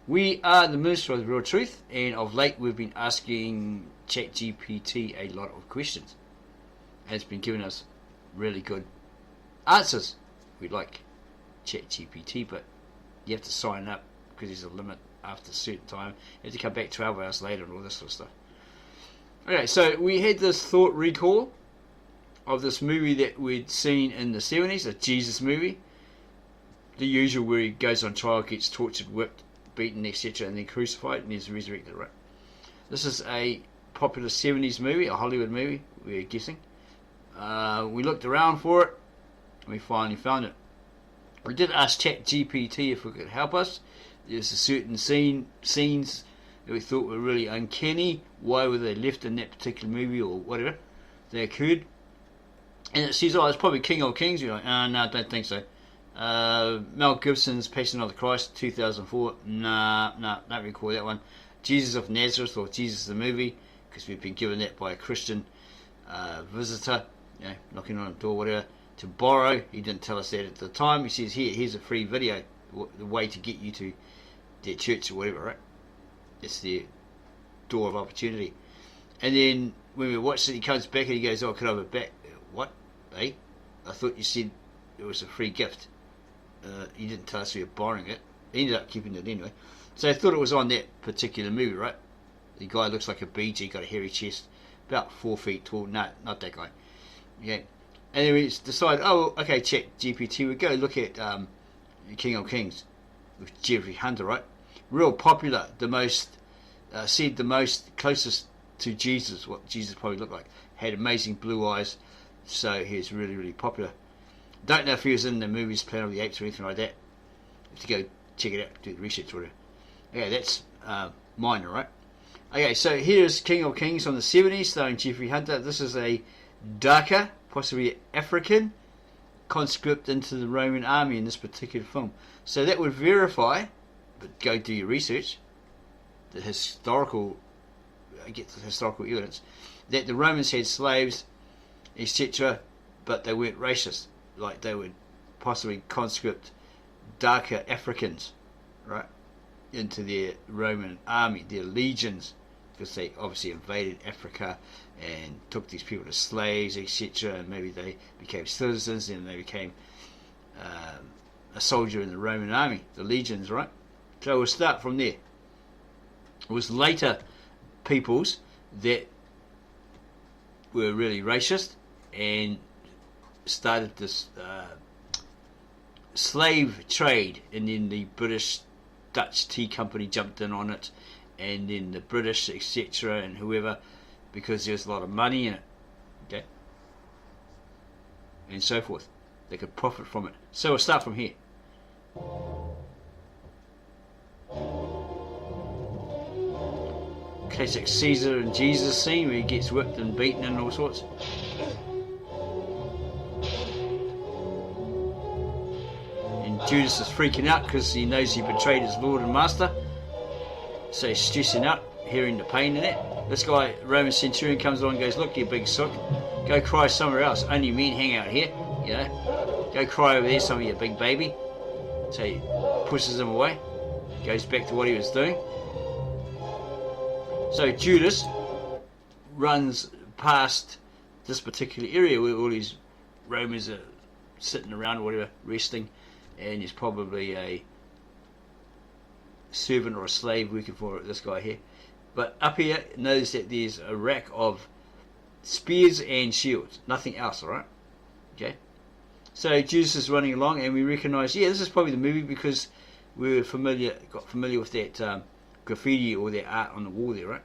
We are the Minister of the Real Truth, and of late we've been asking ChatGPT a lot of questions. And it's been giving us really good answers. We like ChatGPT, but you have to sign up because there's a limit after a certain time. You have to come back 12 hours later and all this sort of stuff. Okay, so we had this thought recall of this movie that we'd seen in the 70s, a Jesus movie. The usual, where he goes on trial, gets tortured, whipped, beaten, etc., and then crucified, and he's resurrected, right? This is a popular 70s movie, a Hollywood movie, we're guessing. We looked around for it, and we finally found it. We did ask ChatGPT if it could help us. There's a certain scenes that we thought were really uncanny. Why were they left in that particular movie, or whatever they occurred? And it says, oh, it's probably King of Kings. You're like, no, I don't think so. Mel Gibson's Passion of the Christ, 2004. Nah, don't recall that one. Jesus of Nazareth, or Jesus the movie, because we've been given that by a Christian visitor, knocking on a door, whatever, to borrow. He didn't tell us that at the time. He says, here's a free video, the way to get you to their church or whatever, right? It's their door of opportunity. And then when we watched it, he comes back and he goes, oh, could I have it back? What? I thought you said it was a free gift. He didn't tell us we were borrowing it. He ended up keeping it anyway. So I thought it was on that particular movie, right? The guy looks like a BG, got a hairy chest, about 4 feet tall. No, not that guy. Okay. And then we decided, oh, okay, ChatGPT, we go look at King of Kings with Jeffrey Hunter, right? Real popular, the most, said the most closest to Jesus, what Jesus probably looked like. Had amazing blue eyes, so he was really, really popular. Don't know if he was in the movies Planet of the Apes or anything like that. Have to go check it out, do the research or whatever. Okay, that's minor, right? Okay, so here's King of Kings on the 70s, starring Jeffrey Hunter. This is a darker, possibly African, conscript into the Roman army in this particular film. So that would verify, but go do your research, the historical, get the historical evidence, that the Romans had slaves, etc., but they weren't racist. Like they would possibly conscript darker Africans, right, into their Roman army, their legions, because they obviously invaded Africa and took these people as slaves, etc., and maybe they became citizens and they became a soldier in the Roman army, the legions, right? So we'll start from there. It was later peoples that were really racist and started this slave trade, and then the British Dutch tea company jumped in on it, and then the British, etc., and whoever, because there's a lot of money in it, okay, and so forth. They could profit from it. So we'll start from here. Classic Caesar and Jesus scene where he gets whipped and beaten and all sorts. And Judas is freaking out because he knows he betrayed his Lord and Master. So he's stressing out, hearing the pain in it. This guy, Roman centurion, comes along and goes, look, you big sook, go cry somewhere else. Only men hang out here, you know. Go cry over there, some of your big baby. So he pushes him away, goes back to what he was doing. So Judas runs past this particular area where all these Romans are sitting around or whatever, resting, and he's probably a servant or a slave working for this guy here. But up here, notice that there's a rack of spears and shields, nothing else, alright? Okay. So Jesus is running along, and we recognise, yeah, this is probably the movie because we were got familiar with that graffiti or that art on the wall there, right?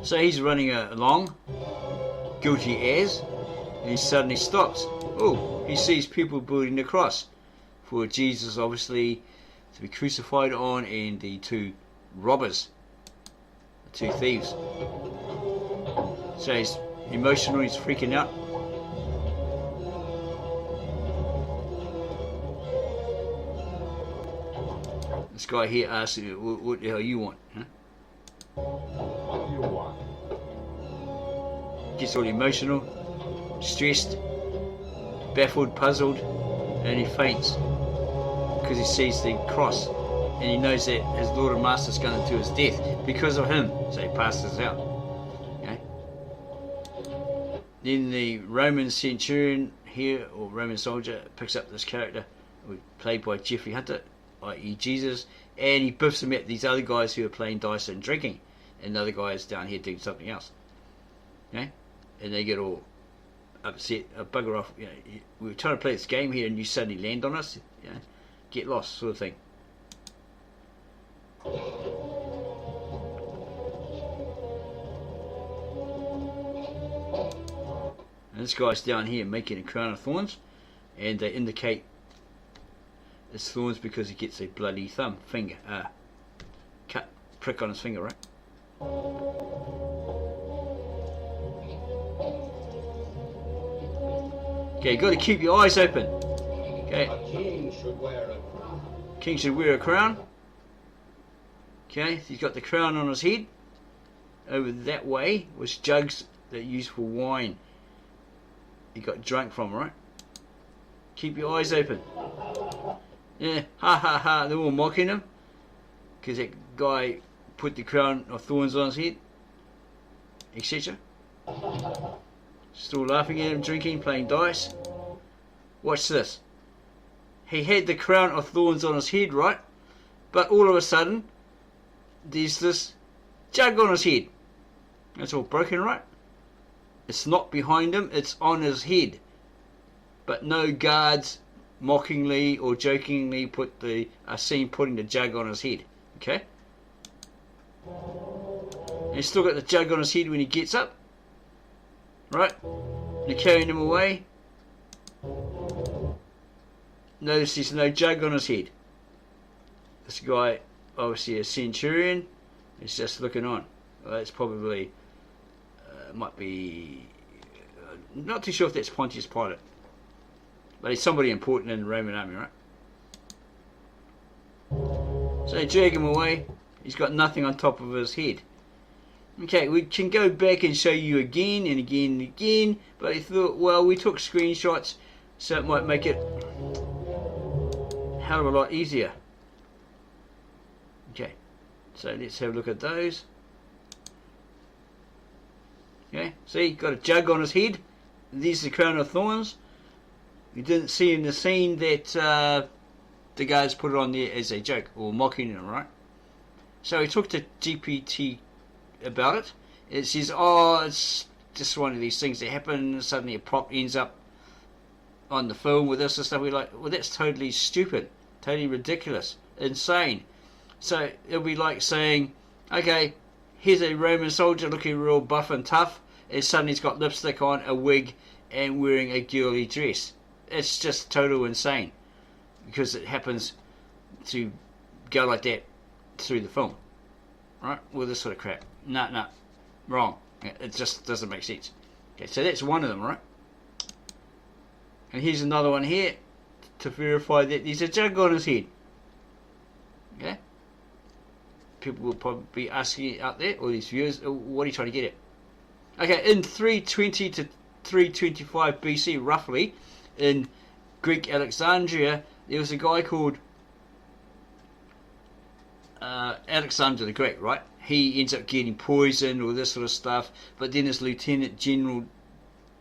So he's running along, guilty as, and he suddenly stops. Oh, he sees people building the cross for Jesus, obviously, to be crucified on, and the two robbers, the two thieves. So he's emotional, he's freaking out. This guy here asks you, what the hell you want? Huh? What do you want? Gets all emotional, stressed, baffled, puzzled, and he faints. because he sees the cross and he knows that his Lord and Master is going to his death because of him, so he passes out. Okay. Then the Roman centurion here, or Roman soldier, picks up this character played by Jeffrey Hunter, i.e. Jesus, and he biffs him at these other guys who are playing dice and drinking, and the other guys down here doing something else. Okay? And they get all upset, bugger off. You know, we were trying to play this game here and you suddenly land on us. You know, get lost, sort of thing. And this guy's down here making a crown of thorns, and they indicate it's thorns because he gets a bloody finger, prick on his finger, right? Okay, got to keep your eyes open. Okay. A king should wear a crown. King should wear a crown. Okay, he's got the crown on his head. Over that way was jugs that are used for wine. He got drunk from, right? Keep your eyes open. Yeah, ha ha ha, they're all mocking him because that guy put the crown of thorns on his head, etc. Still laughing at him, drinking, playing dice. Watch this. He had the crown of thorns on his head, right? But all of a sudden, there's this jug on his head. That's all broken, right? It's not behind him, it's on his head. But no guards mockingly or jokingly are seen putting the jug on his head. Okay? And he's still got the jug on his head when he gets up. Right? They're carrying him away. Notice there's no jug on his head. This guy, obviously a centurion, is just looking on. Well, it's probably, might be, not too sure if that's Pontius Pilate. But he's somebody important in the Roman army, right? So they drag him away. He's got nothing on top of his head. Okay, we can go back and show you again and again and again, but I thought, well, we took screenshots, so it might make it a hell of a lot easier. Okay, so let's have a look at those. Okay, see, got a jug on his head. There's the crown of thorns. You didn't see in the scene that the guys put it on there as a joke or mocking him, right? So he talked to GPT about it. It says, oh, it's just one of these things that happen. Suddenly a prop ends up on the film with this and stuff. We're like, well, that's totally stupid, totally ridiculous, insane. So it'll be like saying, okay, here's a Roman soldier looking real buff and tough, and suddenly he's got lipstick on, a wig, and wearing a girly dress. It's just total insane, because it happens to go like that through the film, right? With this sort of crap. No, wrong. It just doesn't make sense. Okay, so that's one of them, right? And here's another one here to verify that there's a jug on his head. Okay? People will probably be asking out there, or these viewers, what are you trying to get at? Okay, in 320 to 325 BC, roughly, in Greek Alexandria, there was a guy called Alexander the Great, right? He ends up getting poisoned or this sort of stuff, but then his lieutenant general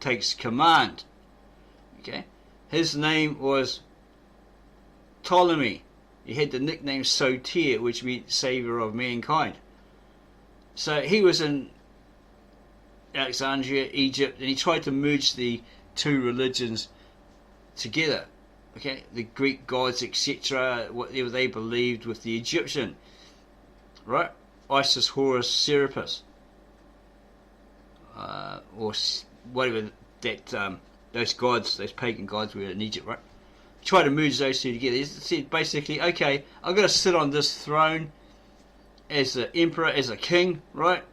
takes command. Okay, his name was Ptolemy. He had the nickname Soter, which means saviour of mankind. So he was in Alexandria, Egypt, and he tried to merge the two religions together. Okay, the Greek gods, etc., whatever they believed with the Egyptian, right? Isis, Horus, Serapis, or whatever that those gods, those pagan gods were in Egypt, right? Try to merge those two together. He said basically, okay, I'm going to sit on this throne as the emperor, as a king, right?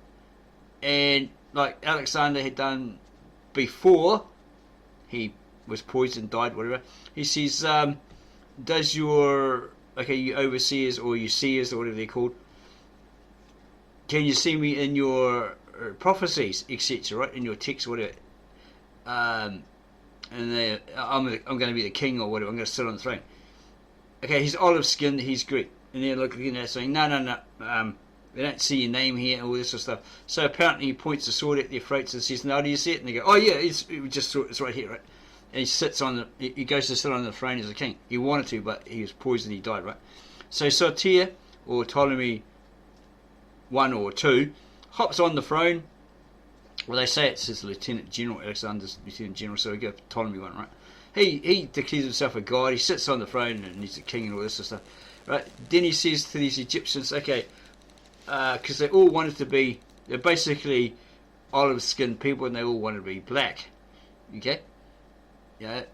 And like Alexander had done before he was poisoned, died, whatever. He says, does your, you overseers or your seers or whatever they're called, can you see me in your prophecies, etc., right? In your texts, whatever. And I'm going to be the king or whatever. I'm going to sit on the throne. okay, he's olive skinned, he's Greek. And they're looking at it saying, no, we don't see your name here, and all this sort of stuff. So apparently he points the sword at their throats and says, no, do you see it? And they go, oh yeah, it's right here, right? And he sits on he goes to sit on the throne as a king. He wanted to, but he was poisoned, he died, right? So Soter, or Ptolemy 1 or 2, hops on the throne. Well, they say it's his Lieutenant General, Alexander's Lieutenant General, so we go Ptolemy 1, right? He declares himself a god, he sits on the throne, and he's a king and all this sort of stuff, right? Then he says to these Egyptians, okay, because they all wanted to be, they're basically olive-skinned people, and they all wanted to be black, okay? Yeah,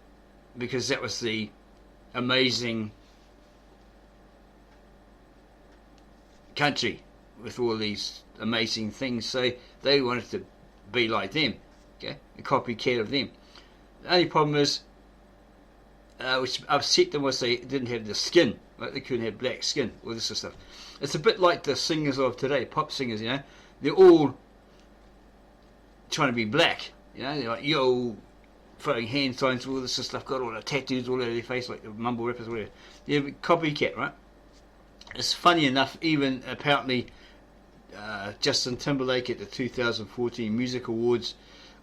because that was the amazing country with all these amazing things, so they wanted to be like them, okay, a copycat of them. The only problem is, which upset them, was they didn't have the skin, right? They couldn't have black skin, all this sort of stuff. It's a bit like the singers of today, pop singers, you know, they're all trying to be black, you know, they're like, yo, throwing hand signs, all this sort of stuff, got all the tattoos all over their face, like the mumble rappers, whatever. They're copycat, right? It's funny enough, even apparently Justin Timberlake at the 2014 Music Awards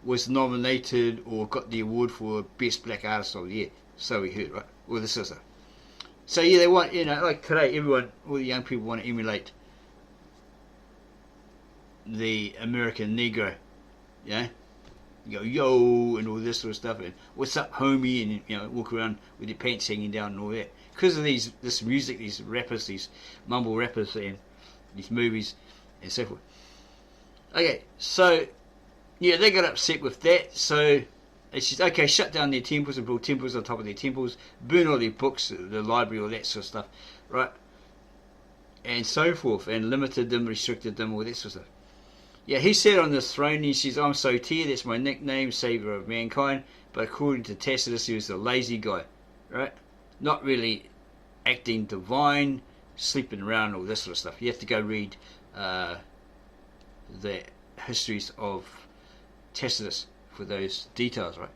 was nominated or got the award for Best Black Artist of the Year. So we heard, right? All this sort of stuff. So yeah, they want, you know, like today, everyone, all the young people want to emulate the American Negro, yeah? You go, yo, and all this sort of stuff, and what's up, homie, and, you know, walk around with your pants hanging down and all that. Because of this music, these rappers, these mumble rappers, and these movies, and so forth. Okay, so, yeah, they got upset with that, so they said, okay, shut down their temples and build temples on top of their temples, burn all their books, the library, all that sort of stuff, right? And so forth, and limited them, restricted them, all that sort of stuff. Yeah, he sat on this throne, he says, I'm Soter, that's my nickname, saviour of mankind, but according to Tacitus, he was a lazy guy, right? Not really acting divine, sleeping around, all this sort of stuff. You have to go read the histories of Tacitus for those details, right?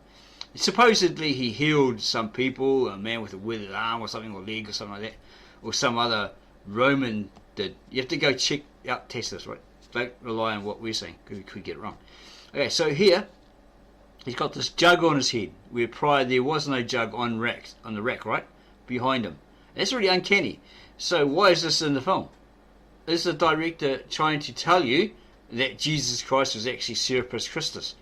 Supposedly he healed some people, a man with a withered arm or something, or leg or something like that, or some other Roman did. You have to go check out Tacitus, right? Don't rely on what we're saying, because we could get it wrong. Okay, so here he's got this jug on his head, where prior there was no jug on the rack, right, behind him. That's really uncanny. So why is this in the film? Is the director trying to tell you that Jesus Christ was actually Serapis Christus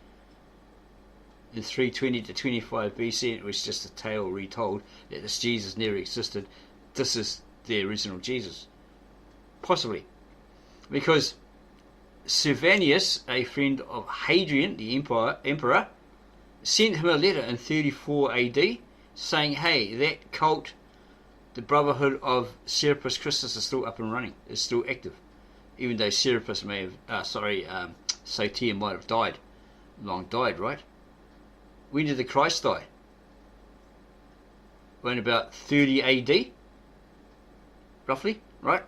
in 320 to 25 BC? It was just a tale retold that this Jesus never existed. This is the original Jesus, possibly, because Silvanus, a friend of Hadrian, the emperor, sent him a letter in 34 AD saying, hey, that cult, the Brotherhood of Serapis Christus, is still up and running, is still active, even though Serapis may have, Soter might have long died, right? When did the Christ die? Around about 30 AD, roughly, right?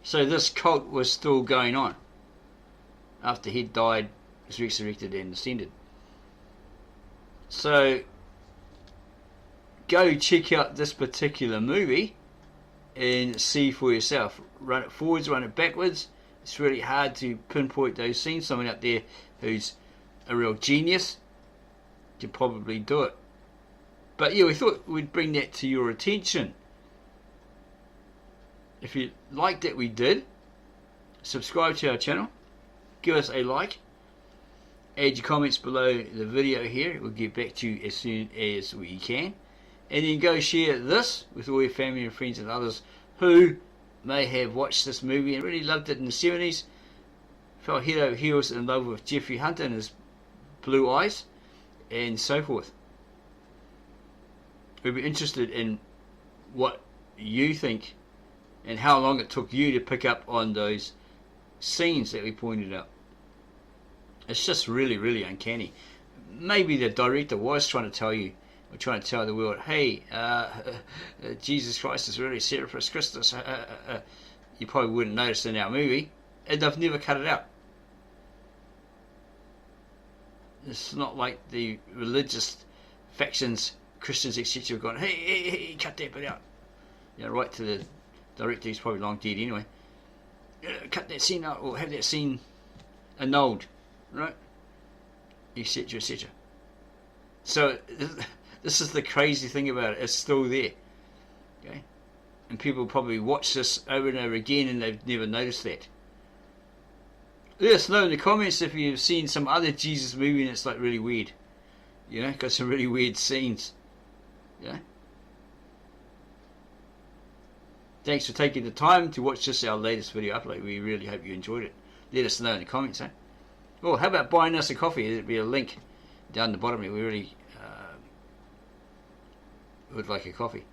So this cult was still going on after he died, was resurrected and ascended. So go check out this particular movie and see for yourself. Run it forwards, run it backwards. It's really hard to pinpoint those scenes. Someone out there who's a real genius can probably do it. But yeah, we thought we'd bring that to your attention. If you liked it, we did. Subscribe to our channel. Give us a like. Add your comments below the video here. We'll get back to you as soon as we can. And then go share this with all your family and friends and others who may have watched this movie and really loved it in the 70s. Fell head over heels in love with Jeffrey Hunter and his blue eyes and so forth. We'd be interested in what you think and how long it took you to pick up on those scenes that we pointed out. It's just really, really uncanny. Maybe the director was trying to tell you, or trying to tell the world, hey, Jesus Christ is really Serapis Christus. You probably wouldn't notice in our movie, and they've never cut it out. It's not like the religious factions Christians, etc., have gone, hey, cut that bit out. Right to the director, who's probably long dead anyway. Cut that scene out, or have that scene annulled, right? Etc., etc. So this is the crazy thing about it. It's still there, okay? And people probably watch this over and over again, and they've never noticed that. Let us know in the comments if you've seen some other Jesus movie and it's like really weird. Got some really weird scenes. Thanks for taking the time to watch this, our latest video upload. We really hope you enjoyed it. Let us know in the comments, eh? Oh, how about buying us a coffee? There'll be a link down the bottom here. We really would like a coffee.